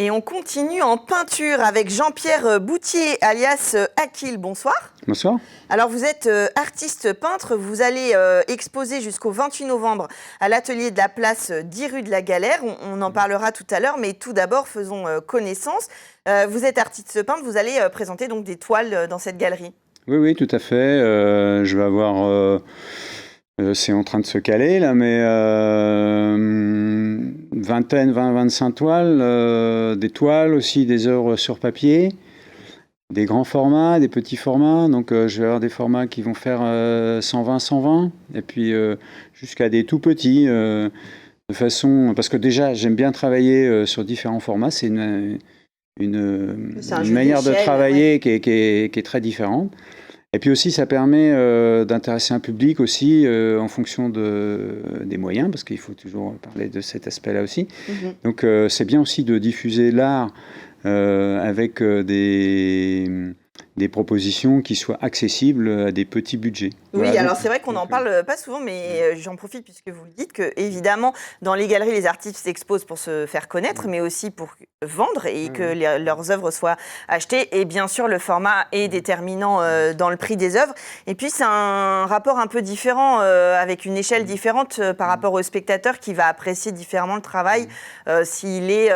Et on continue en peinture avec Jean-Pierre Boutier, alias Akil. Bonsoir. Bonsoir. Alors, vous êtes artiste peintre. Vous allez exposer jusqu'au 28 novembre à l'atelier de la place 10 rue de la Galère. On en parlera tout à l'heure, mais tout d'abord, faisons connaissance. Vous êtes artiste peintre. Vous allez présenter donc des toiles dans cette galerie. Oui, tout à fait. Je vais avoir... c'est en train de se caler, là, mais vingtaine, 20-25 toiles, des toiles aussi, des œuvres sur papier, des grands formats, des petits formats. Donc, je vais avoir des formats qui vont faire 120, et puis jusqu'à des tout petits, de façon... Parce que déjà, j'aime bien travailler sur différents formats. C'est une manière de travailler, ouais, qui est très différente. Et puis aussi, ça permet d'intéresser un public aussi en fonction des moyens, parce qu'il faut toujours parler de cet aspect-là aussi. Donc, c'est bien aussi de diffuser l'art avec des propositions qui soient accessibles à des petits budgets. Oui, voilà, alors c'est vrai qu'on n'en parle pas souvent, mais j'en profite puisque vous le dites, que évidemment, dans les galeries, les artistes s'exposent pour se faire connaître, mais aussi pour vendre et que leurs œuvres soient achetées. Et bien sûr, le format est déterminant dans le prix des œuvres. Et puis, c'est un rapport un peu différent, avec une échelle différente par rapport au spectateur qui va apprécier différemment le travail s'il est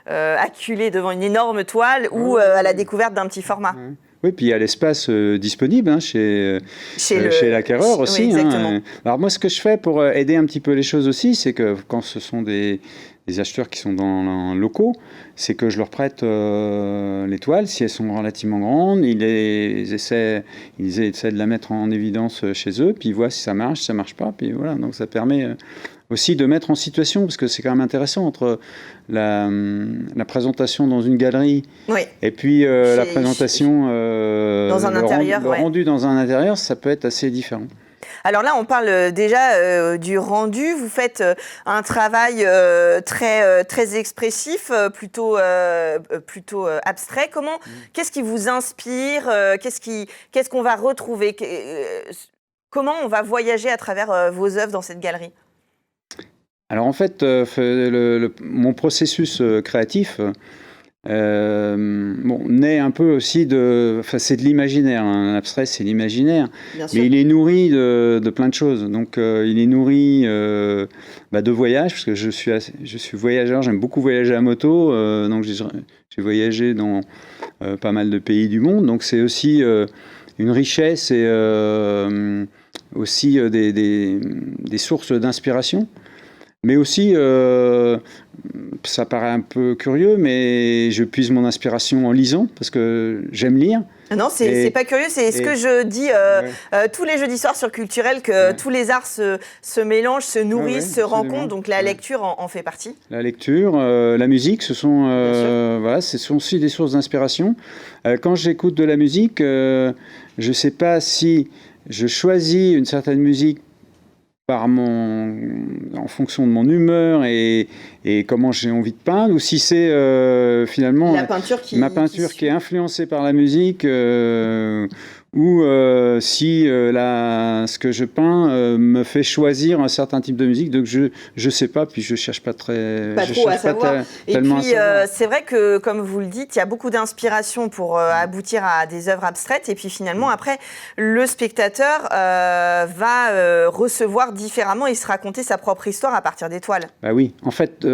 acculé devant une énorme toile ou à la découverte d'un petit format. Oui, puis il y a l'espace disponible chez l'acquéreur aussi. Oui, exactement. Alors moi, ce que je fais pour aider un petit peu les choses aussi, c'est que quand ce sont des acheteurs qui sont dans locaux, c'est que je leur prête les toiles, si elles sont relativement grandes, ils essaient de la mettre en évidence chez eux, puis ils voient si ça marche pas, puis voilà. Donc ça permet aussi de mettre en situation, parce que c'est quand même intéressant entre la présentation dans une galerie, oui, et puis la présentation dans un intérieur, le rendu dans un intérieur, ça peut être assez différent. Alors là, on parle déjà du rendu. Vous faites un travail très expressif, plutôt abstrait. Qu'est-ce qui vous inspire? Qu'est-ce qu'on va retrouver? Comment on va voyager à travers vos œuvres dans cette galerie? Alors en fait, mon processus créatif naît un peu aussi c'est de l'imaginaire. L'abstrait, c'est l'imaginaire, mais il est nourri de plein de choses. Donc il est nourri de voyage, parce que je suis voyageur, j'aime beaucoup voyager à moto, donc j'ai voyagé dans pas mal de pays du monde, donc c'est aussi une richesse et aussi des sources d'inspiration. Mais aussi, ça paraît un peu curieux, mais je puise mon inspiration en lisant, parce que j'aime lire. Non, c'est pas curieux, c'est ce que je dis tous les jeudis soirs sur Culturel, que tous les arts se mélangent, se nourrissent, se rencontrent, donc la lecture en fait partie. La lecture, la musique, ce sont aussi des sources d'inspiration. Quand j'écoute de la musique, je ne sais pas si je choisis une certaine musique en fonction de mon humeur et comment j'ai envie de peindre, ou si c'est finalement ma peinture qui est influencée par la musique, ou si ce que je peins me fait choisir un certain type de musique. Donc je sais pas, puis je cherche pas trop à savoir. Et puis c'est vrai que, comme vous le dites, il y a beaucoup d'inspiration pour aboutir à des œuvres abstraites, et puis finalement après le spectateur va recevoir différemment et se raconter sa propre histoire à partir des toiles. Bah oui, en fait,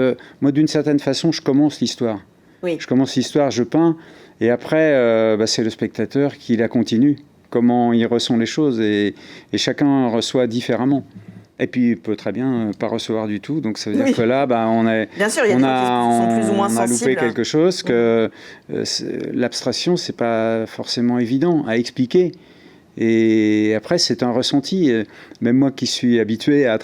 moi d'une certaine façon, je commence l'histoire. Oui. Je commence l'histoire, je peins, et après, c'est le spectateur qui la continue, comment il ressent les choses, et chacun reçoit différemment. Et puis, il peut très bien pas recevoir du tout, donc ça veut dire que là, on a loupé quelque chose, que l'abstraction, c'est pas forcément évident à expliquer. Et après, c'est un ressenti. Même moi qui suis habitué à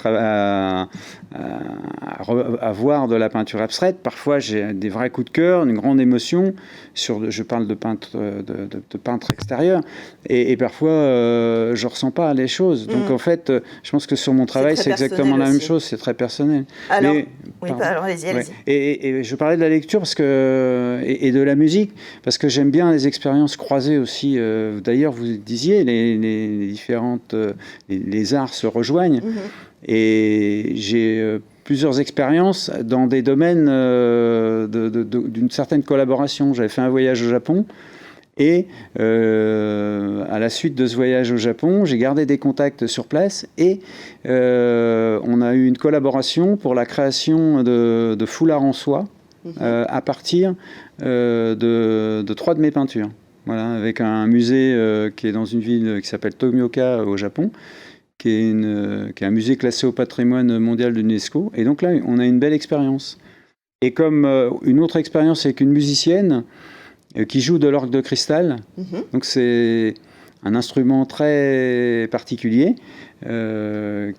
voir de la peinture abstraite, parfois j'ai des vrais coups de cœur, une grande émotion. Je parle de peintre extérieur. Et parfois, je ne ressens pas les choses. Donc en fait, je pense que sur mon travail, c'est exactement la même chose. C'est très personnel. Alors, alors allez-y. Et je parlais de la lecture et de la musique, parce que j'aime bien les expériences croisées aussi. D'ailleurs, vous disiez, les différentes... les arts se rejoignent. Et j'ai plusieurs expériences dans des domaines d'une certaine collaboration. J'avais fait un voyage au Japon et à la suite de ce voyage au Japon, j'ai gardé des contacts sur place et on a eu une collaboration pour la création de foulards en soie à partir de 3 de mes peintures. Voilà, avec un musée qui est dans une ville qui s'appelle Tomioka au Japon, qui est un musée classé au patrimoine mondial de l'UNESCO. Et donc là, on a une belle expérience. Et comme une autre expérience avec une musicienne qui joue de l'orgue de cristal. Donc c'est un instrument très particulier. Il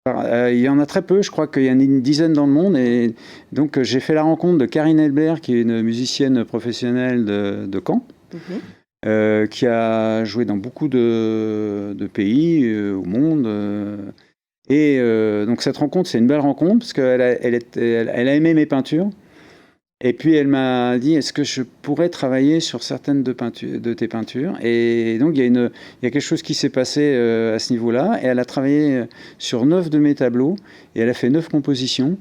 y en a très peu, je crois qu'il y en a une dizaine dans le monde. Et donc j'ai fait la rencontre de Karine Elbert, qui est une musicienne professionnelle de Caen. Qui a joué dans beaucoup de pays au monde. Donc cette rencontre, c'est une belle rencontre parce qu'elle a aimé mes peintures. Et puis elle m'a dit, est-ce que je pourrais travailler sur certaines de tes peintures? Et donc il y a quelque chose qui s'est passé à ce niveau-là. Et elle a travaillé sur 9 de mes tableaux. Et elle a fait 9 compositions.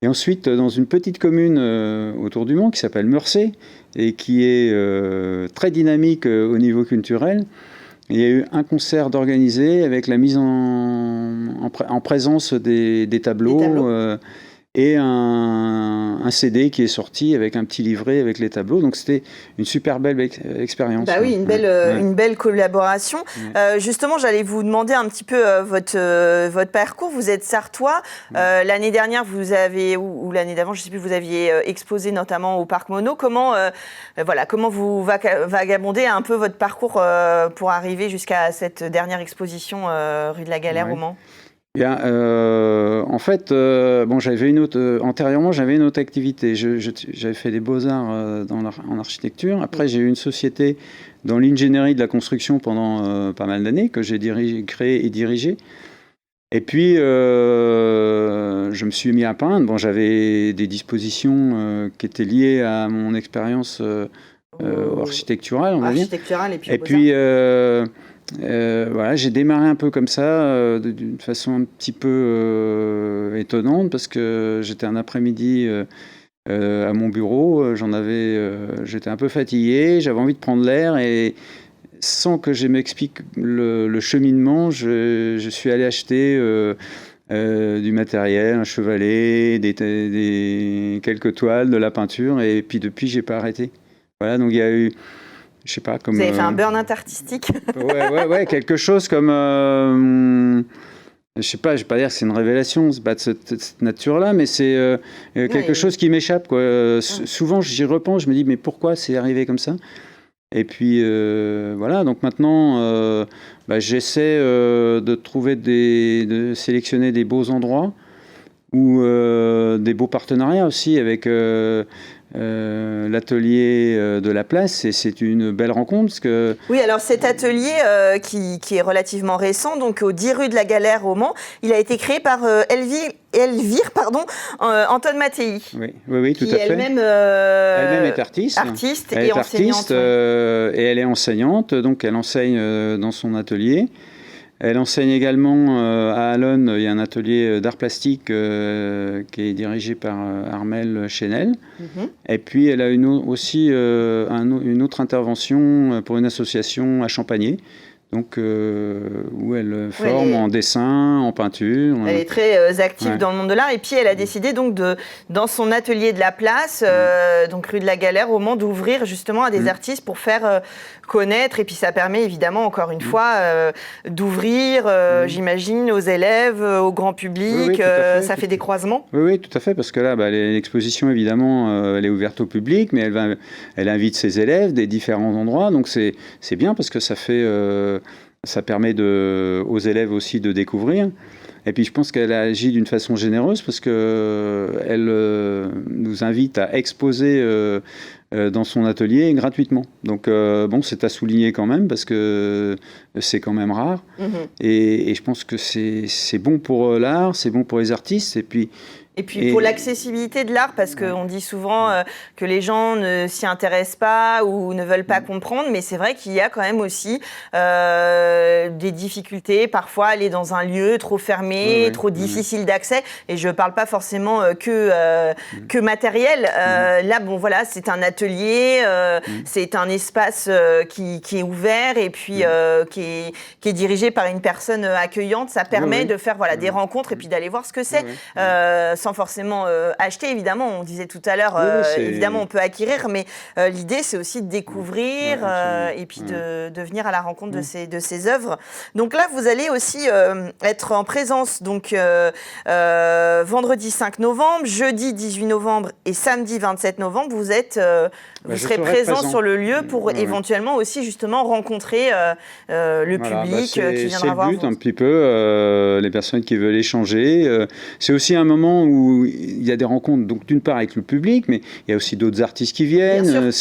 Et ensuite, dans une petite commune autour du Mans qui s'appelle Meurcey et qui est très dynamique au niveau culturel, il y a eu un concert d'organisé avec la mise en présence des tableaux. Et un CD qui est sorti avec un petit livret avec les tableaux. Donc c'était une super belle expérience. Bah oui, une belle collaboration. Justement, j'allais vous demander un petit peu votre parcours. Vous êtes sartois. L'année dernière, vous avez, ou l'année d'avant, je ne sais plus, vous aviez exposé notamment au Parc Monod. Comment vous vagabondez un peu votre parcours pour arriver jusqu'à cette dernière exposition rue de la Galère au Mans? Bien, en fait, antérieurement, j'avais une autre activité. J'avais fait des beaux-arts en architecture. Après, j'ai eu une société dans l'ingénierie de la construction pendant pas mal d'années, que j'ai créée et dirigée. Et puis, je me suis mis à peindre. Bon, j'avais des dispositions qui étaient liées à mon expérience architecturale, on va dire. Et puis, j'ai démarré un peu comme ça, d'une façon un petit peu étonnante, parce que j'étais un après-midi à mon bureau, j'étais un peu fatigué, j'avais envie de prendre l'air, et sans que je m'explique le cheminement, je suis allé acheter du matériel, un chevalet, quelques toiles, de la peinture, et puis depuis, j'ai pas arrêté. Voilà, donc il y a eu... Je sais pas, comme, vous avez fait un burn-out artistique. Ouais, quelque chose comme... je sais pas, je vais pas dire que c'est une révélation, c'est pas de cette nature-là, mais c'est quelque chose qui m'échappe, quoi. Souvent, j'y repense, je me dis, mais pourquoi c'est arrivé comme ça? Et puis, voilà, donc maintenant, j'essaie de sélectionner des beaux endroits ou des beaux partenariats aussi avec... l'atelier de la place, et c'est une belle rencontre parce que... Oui, alors cet atelier qui est relativement récent, donc au 10 rue de la Galère au Mans, il a été créé par Elvire Anton Mattei. Oui, tout à fait. Elle-même est artiste et enseignante. Et elle est enseignante, donc elle enseigne dans son atelier. Elle enseigne également à Alonne, il y a un atelier d'art plastique qui est dirigé par Armel Chenel. Et puis elle a aussi une autre intervention pour une association à Champagné, donc, où elle forme en dessin, en peinture. Elle est très active dans le monde de l'art. Et puis elle a décidé donc dans son atelier de la place, donc rue de la Galère au Mans, d'ouvrir justement à des artistes pour faire connaître. Et puis ça permet évidemment, encore une fois, d'ouvrir, j'imagine, aux élèves, au grand public. Ça fait des croisements. Oui, tout à fait, parce que là, l'exposition, évidemment, elle est ouverte au public, mais elle invite ses élèves des différents endroits. Donc c'est bien parce que ça permet aux élèves aussi de découvrir. Et puis je pense qu'elle agit d'une façon généreuse parce qu'elle nous invite à exposer dans son atelier gratuitement. Donc c'est à souligner quand même parce que c'est quand même rare. Et je pense que c'est bon pour l'art, c'est bon pour les artistes. Et puis Et puis pour l'accessibilité de l'art, parce qu'on dit souvent que les gens ne s'y intéressent pas ou ne veulent pas comprendre, mais c'est vrai qu'il y a quand même aussi des difficultés, parfois aller dans un lieu trop fermé, trop difficile d'accès, et je ne parle pas forcément que matériel. Là, bon voilà, c'est un atelier, c'est un espace qui est ouvert et puis qui est dirigé par une personne accueillante. Ça permet de faire des rencontres et puis d'aller voir ce que c'est. Sans forcément acheter, évidemment. On disait tout à l'heure, évidemment, on peut acquérir, mais l'idée, c'est aussi de découvrir et puis de venir à la rencontre de ces œuvres. Donc là, vous allez aussi être en présence donc, vendredi 5 novembre, jeudi 18 novembre et samedi 27 novembre. Vous serez présent sur le lieu pour éventuellement aussi justement rencontrer le public qui viendra voir. C'est le but, un petit peu, les personnes qui veulent échanger. C'est aussi un moment où il y a des rencontres, donc d'une part avec le public, mais il y a aussi d'autres artistes qui viennent.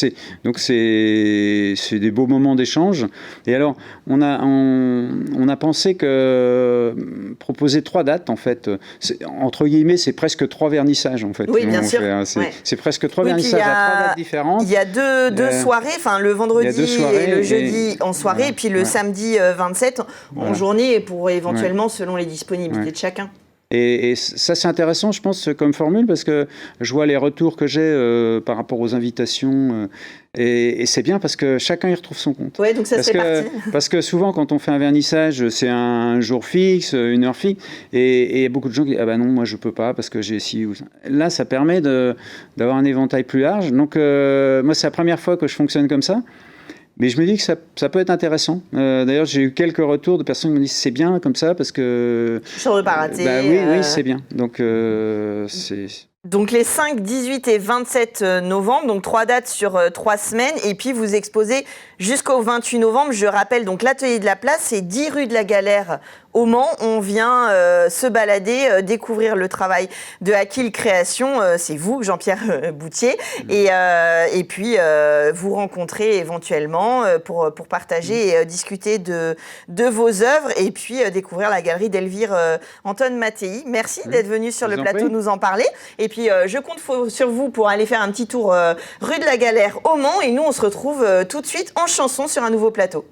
Donc c'est des beaux moments d'échange. Et alors, on a pensé que proposer 3 dates, en fait, entre guillemets, c'est presque 3 vernissages, en fait. Oui, bien sûr. C'est presque 3 vernissages à 3 dates différentes. Il y a deux soirées, enfin le vendredi et le jeudi en soirée, et puis le samedi 27 en journée, pour éventuellement, selon les disponibilités de chacun. Et ça, c'est intéressant, je pense, comme formule, parce que je vois les retours que j'ai par rapport aux invitations. Et c'est bien parce que chacun y retrouve son compte. Oui, donc ça c'est parti. Parce que souvent, quand on fait un vernissage, c'est un jour fixe, une heure fixe. Et il y a beaucoup de gens qui disent « Ah ben non, moi je peux pas parce que j'ai ci ou ça ». Là, ça permet d'avoir un éventail plus large. Donc, moi, c'est la première fois que je fonctionne comme ça. Mais je me dis que ça peut être intéressant. D'ailleurs, j'ai eu quelques retours de personnes qui me disent c'est bien comme ça parce que... Sur le paraté. Oui, c'est bien. Donc, c'est... Donc les 5, 18 et 27 novembre, donc 3 dates sur 3 semaines, et puis vous exposez jusqu'au 28 novembre. Je rappelle, donc l'atelier de la place, c'est 10 rue de la Galère au Mans. On vient se balader, découvrir le travail de Akil Création, c'est vous, Jean-Pierre Boutier, et puis vous rencontrer éventuellement pour partager et discuter de vos œuvres, et puis découvrir la galerie d'Elvire Anton Mattei. Merci d'être venu sur le plateau nous en parler. Et puis je compte sur vous pour aller faire un petit tour rue de la Galère au Mans, et nous on se retrouve tout de suite en chanson sur un nouveau plateau.